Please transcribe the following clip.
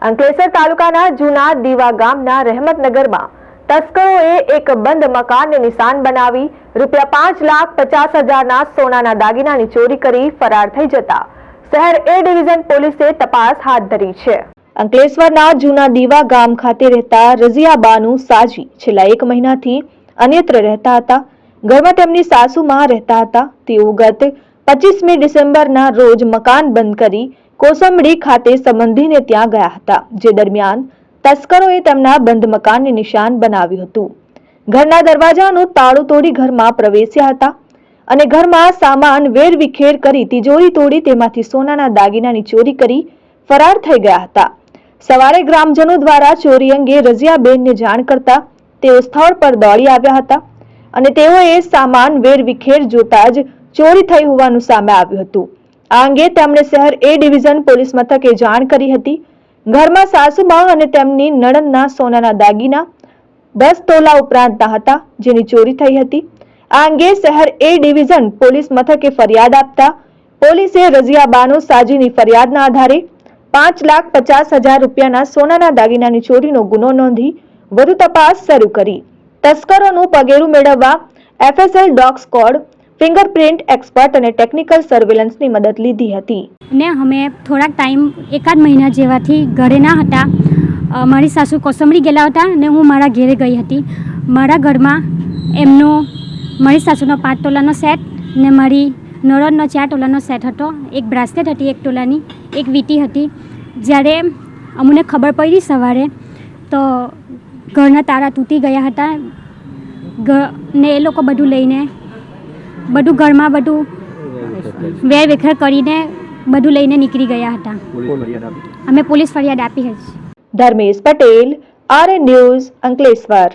અંકલેશ્વર તાલુકાના જૂના દીવા ગામના રહેમતનગરમાં તસ્કરોએ એક બંધ મકાનને નિશાન બનાવી ₹5,50,000ના સોનાના દાગીનાની ચોરી કરી ફરાર થઈ જતા શહેર એ ડિવિઝન પોલીસે તપાસ હાથ ધરી છે। અંકલેશ્વરના જૂના દીવા ગામ ખાતે રહેતા રઝિયાબાનુ સાજી છેલ્લા 1 મહિનાથી અન્યત્ર રહેતા હતા। ઘરમાં તેમની સાસુમાં રહેતા હતા। તેઓ ગત 25મી ડિસેમ્બરના રોજ મકાન બંધ કરી કોસંબડી ખાતે સંબંધીને ત્યાં ગયા હતા, જે દરમિયાન તસ્કરોએ તેમના બંધ મકાનને નિશાન બનાવ્યું હતું। ઘરના દરવાજાનું તાળું તોડી ઘરમાં પ્રવેશ્યા હતા અને ઘરમાં સામાન વેરવિખેર કરી તિજોરી તોડી તેમાંથી સોનાના દાગીનાની ચોરી કરી ફરાર થઈ ગયા હતા। સવારે ગ્રામજનો દ્વારા ચોરી અંગે રઝિયાબેનને જાણ કરતા તેઓ સ્થળ પર દોડી આવ્યા હતા અને તેઓએ સામાન વેરવિખેર જોતા જ ચોરી થઈ હોવાનું સામે આવ્યું હતું। આ અંગે તેમણે શહેર એ ડિવિઝન પોલીસ મથકે જાણ કરી હતી। ઘરમાં સાસુમાં અને તેમની નણંદના સોનાના દાગીના 10 તોલા ઉપરાંતના હતા, જેની ચોરી થઈ હતી। આ અંગે શહેર એ ડિવિઝન પોલીસ મથકે ફરિયાદ આપતા પોલીસે રઝિયાબાનુ સાજીની ફરિયાદના આધારે ₹5,50,000ના સોનાના દાગીનાની ચોરીનો ગુનો નોંધી વધુ તપાસ શરૂ કરી। તસ્કરોનું પગેરું મેળવવા FSL dog squad, fingerprint expert અને ટેકનિકલ સર્વેલન્સની મદદ લીધી હતી। ને અમે થોડાક ટાઈમ એકાદ મહિના જેવાથી ઘરે ના હતા। મારી સાસુ કોસંબડી ગયેલા હતા અને હું મારા ઘેરે ગઈ હતી। મારા ઘરમાં એમનો મારી સાસુનો 5 તોલાનો સેટ ને મારી નણંદનો 4 તોલાનો સેટ હતો। એક બ્રાસલેટ હતી 1 તોલાની, એક વીંટી હતી। જ્યારે અમને ખબર પડી સવારે તો ઘરના તાળા તૂટી ગયા હતા ને એ લોકો બધું લઈને બધું ઘરમાં બધું વેરવિખેર કરીને બધું લઈને નીકળી ગયા હતા। અમે પોલીસ ફરિયાદ આપી છે। Dharmesh Patel, RN news, Ankleshwar.